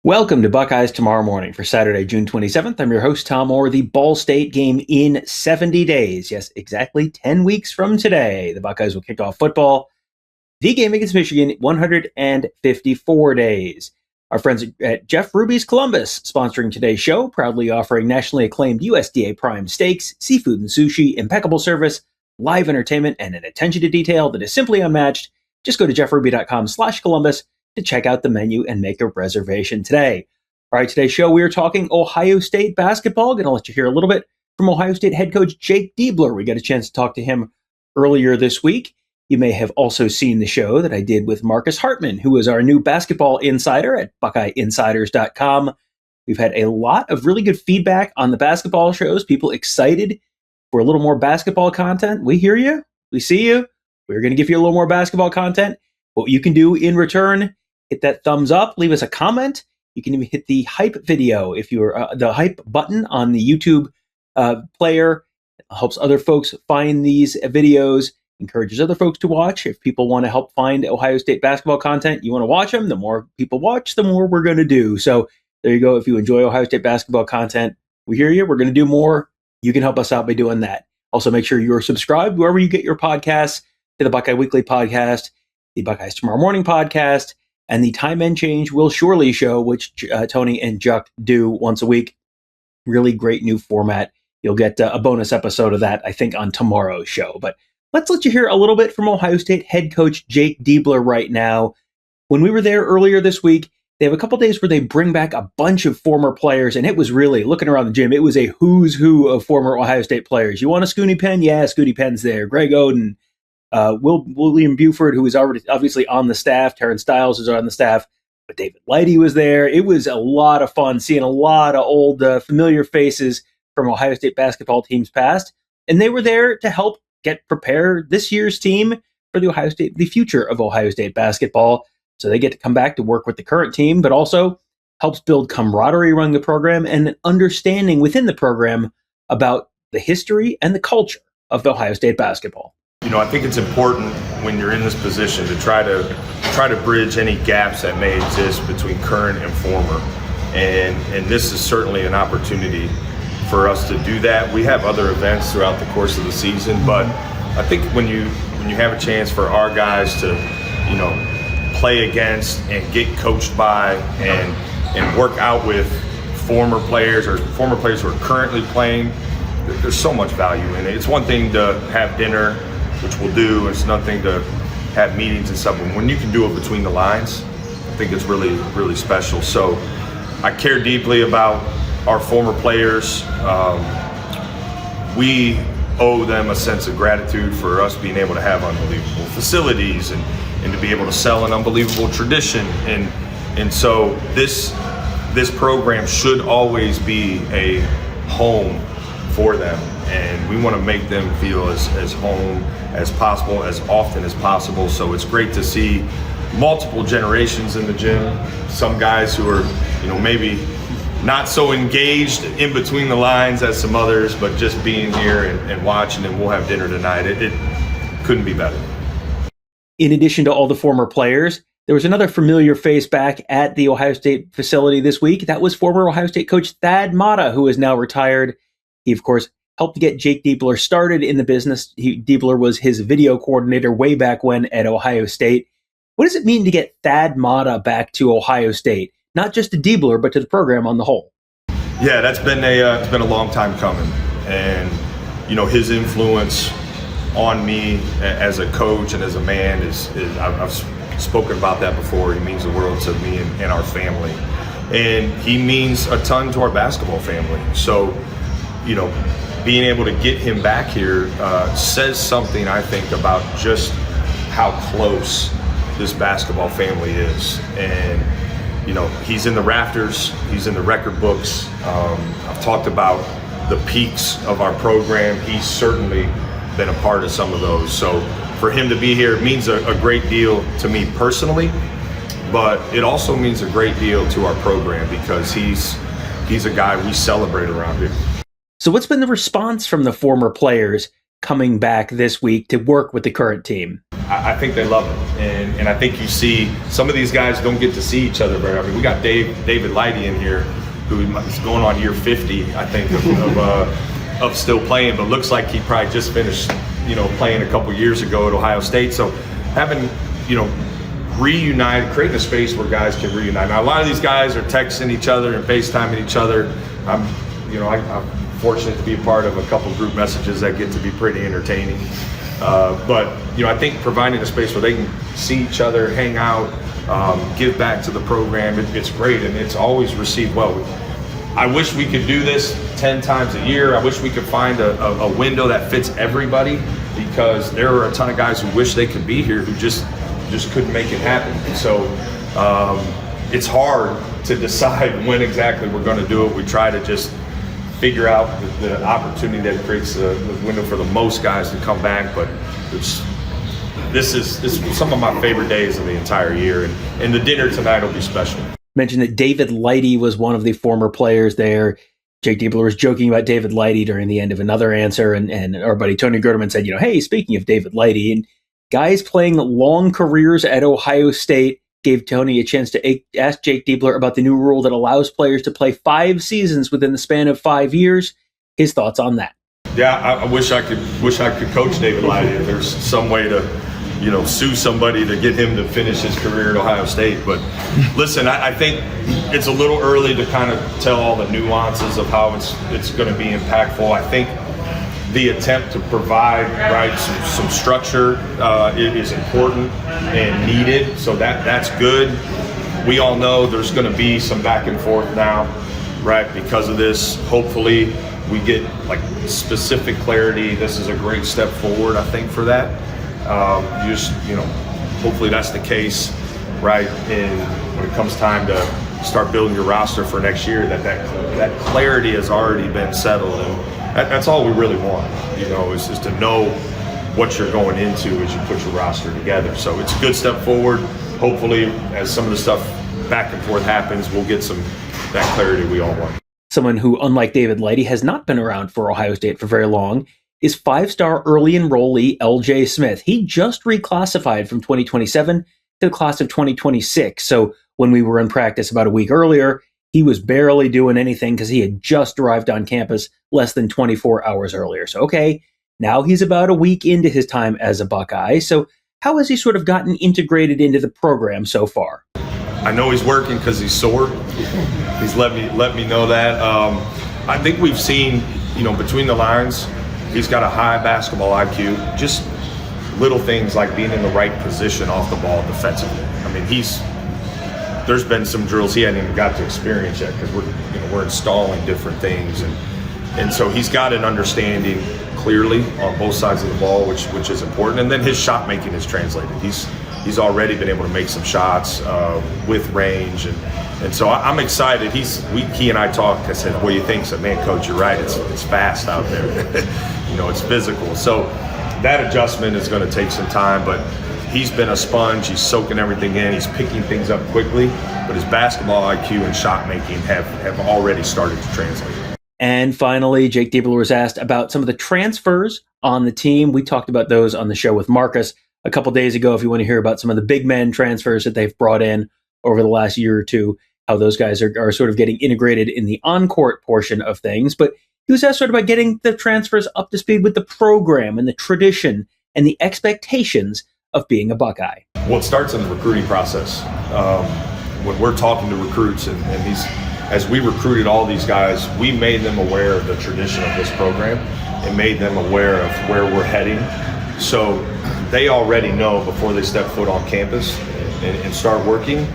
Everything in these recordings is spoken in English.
Welcome to Buckeyes Tomorrow Morning for Saturday, June 27th. I'm your host, Tom Orr. The Ball State game in 70 days. Yes, exactly 10 weeks from today. The Buckeyes will kick off football. The game against Michigan, 154 days. Our friends at Jeff Ruby's Columbus, sponsoring today's show, proudly offering nationally acclaimed USDA prime steaks, seafood and sushi, impeccable service, live entertainment, and an attention to detail that is simply unmatched. Just go to jeffruby.com/Columbus to check out the menu and make a reservation today. All right, today's show, we are talking Ohio State basketball. Going to let you hear a little bit from Ohio State head coach Jake Diebler. We got a chance to talk to him earlier this week. You may have also seen the show that I did with Marcus Hartman, who is our new basketball insider at BuckeyeInsiders.com. We've had a lot of really good feedback on the basketball shows, people excited for a little more basketball content. We hear you. We see you. We're going to give you a little more basketball content. What you can do in return, hit that thumbs up, leave us a comment. You can even hit the hype video if you're the hype button on the YouTube player. It helps other folks find these videos, encourages other folks to watch. If people want to help find Ohio State basketball content, you want to watch them, the more people watch, the more we're going to do. So there you go. If you enjoy Ohio State basketball content, we hear you. We're going to do more. You can help us out by doing that. Also, make sure you're subscribed wherever you get your podcasts, to the Buckeye Weekly podcast, the Buckeyes Tomorrow Morning podcast, and the Time and Change Will Surely show, which Tony and Juck do once a week. Really great new format. You'll get a bonus episode of that, I think, on tomorrow's show. But let's let you hear a little bit from Ohio State head coach Jake Diebler right now. When we were there earlier this week, they have a couple days where they bring back a bunch of former players, and it was really, looking around the gym, it was a who's who of former Ohio State players. You want a Scoonie Penn? Yeah, Scoonie Penn's there. Greg Oden. William Buford, who is already obviously on the staff. Terrence Stiles is on the staff. But David Lighty was there. It was a lot of fun seeing a lot of old familiar faces from Ohio State basketball teams past. And they were there to help prepare this year's team for the future of Ohio State basketball. So they get to come back to work with the current team, but also helps build camaraderie around the program and an understanding within the program about the history and the culture of Ohio State basketball. You know, I think it's important when you're in this position to try to bridge any gaps that may exist between current and former. And this is certainly an opportunity for us to do that. We have other events throughout the course of the season, but I think when you have a chance for our guys to, you know, play against and get coached by and work out with former players or former players who are currently playing, there's so much value in it. It's one thing to have dinner, which we'll do. It's nothing to have meetings and stuff. But when you can do it between the lines, I think it's really, really special. So I care deeply about our former players. We owe them a sense of gratitude for us being able to have unbelievable facilities and to be able to sell an unbelievable tradition. And so this program should always be a home for them. And we want to make them feel as home as possible, as often as possible. So it's great to see multiple generations in the gym. Some guys who are, you know, maybe not so engaged in between the lines as some others, but just being here and watching, and we'll have dinner tonight. It couldn't be better. In addition to all the former players, there was another familiar face back at the Ohio State facility this week. That was former Ohio State coach Thad Matta, who is now retired. He, of course, helped get Jake Diebler started in the business. Diebler was his video coordinator way back when at Ohio State. What does it mean to get Thad Matta back to Ohio State? Not just to Diebler, but to the program on the whole. Yeah, that's been it's been a long time coming. And, you know, his influence on me as a coach and as a man is I've spoken about that before. He means the world to me and our family. And he means a ton to our basketball family. So, you know, being able to get him back here says something, I think, about just how close this basketball family is. And, you know, he's in the rafters, he's in the record books. I've talked about the peaks of our program. He's certainly been a part of some of those. So for him to be here means a great deal to me personally, but it also means a great deal to our program because he's a guy we celebrate around here. So what's been the response from the former players coming back this week to work with the current team? I think they love it, and I think you see some of these guys don't get to see each other very. I mean, we got David Lighty in here, who is going on year 50, I think, of still playing, but looks like he probably just finished, playing a couple years ago at Ohio State. So having, creating a space where guys can reunite. Now, a lot of these guys are texting each other and FaceTiming each other. I'm fortunate to be a part of a couple group messages that get to be pretty entertaining. But I think providing a space where they can see each other, hang out, give back to the program, it's great, and it's always received well. I wish we could do this 10 times a year. I wish we could find a window that fits everybody, because there are a ton of guys who wish they could be here who just couldn't make it happen. And so it's hard to decide when exactly we're going to do it. We try to just figure out the opportunity that creates the window for the most guys to come back. But this is some of my favorite days of the entire year, and the dinner tonight will be special. Mentioned that David Lighty was one of the former players there. Jake Diebler was joking about David Lighty during the end of another answer, and our buddy Tony Gerdeman said, hey, speaking of David Lighty, and guys playing long careers at Ohio State, gave Tony a chance to ask Jake Diebler about the new rule that allows players to play 5 seasons within the span of 5 years. His thoughts on that. Yeah, I wish I could coach David Lighty. If there's some way to, sue somebody to get him to finish his career at Ohio State. But listen, I think it's a little early to kind of tell all the nuances of how it's going to be impactful. I think the attempt to provide some structure is important and needed, so that's good. We all know there's going to be some back and forth now, right? Because of this, hopefully we get specific clarity. This is a great step forward, I think, for that. Hopefully that's the case, right? And when it comes time to start building your roster for next year, that clarity has already been settled, and that's all we really want, is just to know what you're going into as you put your roster together. So it's a good step forward. Hopefully, as some of the stuff back and forth happens, we'll get that clarity we all want. Someone who, unlike David Lighty, has not been around for Ohio State for very long is 5-star early enrollee LJ Smith. He just reclassified from 2027 to the class of 2026. So when we were in practice about a week earlier, he was barely doing anything because he had just arrived on campus less than 24 hours earlier. So, okay, now he's about a week into his time as a Buckeye. So how has he sort of gotten integrated into the program so far? I know he's working because he's sore. He's let me know that. I think we've seen, between the lines, he's got a high basketball IQ. Just little things like being in the right position off the ball defensively. I mean, there's been some drills he hadn't even got to experience yet because we're installing different things, and so he's got an understanding clearly on both sides of the ball, which is important. And then his shot making is translated. He's already been able to make some shots with range, and so I'm excited. He and I talked. I said, "What do you think?" He said, "Man, Coach, you're right. It's fast out there. It's physical." So that adjustment is going to take some time, but he's been a sponge. He's soaking everything in. He's picking things up quickly, but his basketball IQ and shot making have already started to translate. And finally, Jake Diebler was asked about some of the transfers on the team. We talked about those on the show with Marcus a couple days ago. If you want to hear about some of the big men transfers that they've brought in over the last year or two, how those guys are sort of getting integrated in the on-court portion of things. But he was asked sort of about getting the transfers up to speed with the program and the tradition and the expectations of being a Buckeye. Well, it starts in the recruiting process. When we're talking to recruits and as we recruited all these guys, we made them aware of the tradition of this program and made them aware of where we're heading. So they already know before they step foot on campus and start working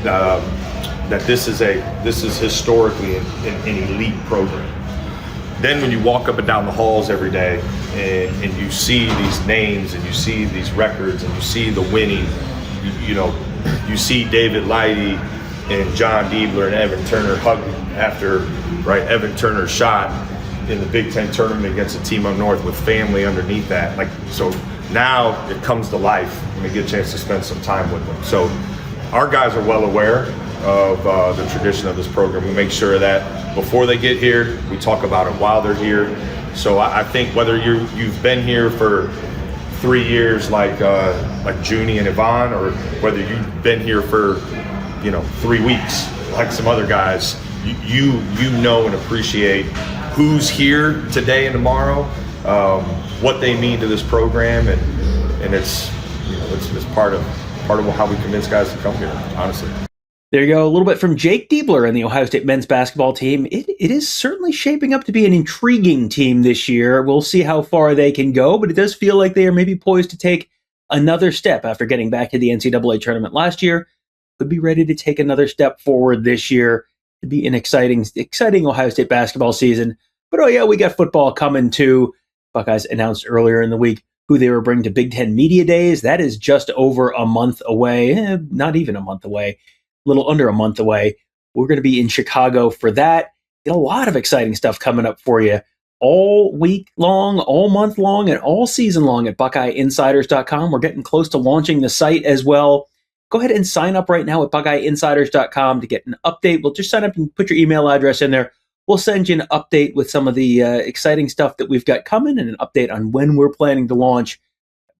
that this is historically an elite program. Then when you walk up and down the halls every day and you see these names and you see these records and you see the winning, you see David Lighty and John Diebler and Evan Turner hugging after Evan Turner's shot in the Big Ten tournament against a team up north with family underneath that. So now it comes to life and we get a chance to spend some time with them. So our guys are well aware of the tradition of this program. We make sure that before they get here, we talk about it while they're here, So I think whether you've been here for 3 years like Junie and Yvonne, or whether you've been here for 3 weeks like some other guys, you know and appreciate who's here today and tomorrow, what they mean to this program, and it's part of how we convince guys to come here, honestly. There you go, a little bit from Jake Diebler and the Ohio State men's basketball team. It is certainly shaping up to be an intriguing team this year. We'll see how far they can go, but it does feel like they are maybe poised to take another step after getting back to the NCAA tournament last year. Could be ready to take another step forward this year. It'd be an exciting Ohio State basketball season. But oh yeah, we got football coming too. Buckeyes announced earlier in the week who they were bringing to Big Ten Media Days. That is just over a month away, not even a month away. Little under a month away. We're going to be in Chicago for that. Get a lot of exciting stuff coming up for you all week long, all month long, and all season long at BuckeyeInsiders.com. We're getting close to launching the site as well. Go ahead and sign up right now at BuckeyeInsiders.com to get an update. We'll just sign up and put your email address in there. We'll send you an update with some of the exciting stuff that we've got coming and an update on when we're planning to launch.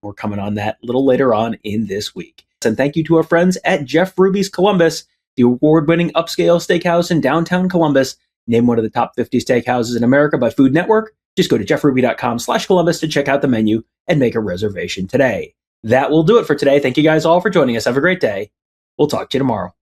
We're coming on that a little later on in this week. And thank you to our friends at Jeff Ruby's Columbus, the award-winning upscale steakhouse in downtown Columbus, named one of the top 50 steakhouses in America by Food Network. Just go to jeffruby.com/Columbus to check out the menu and make a reservation today. That will do it for today. Thank you guys all for joining us. Have a great day. We'll talk to you tomorrow.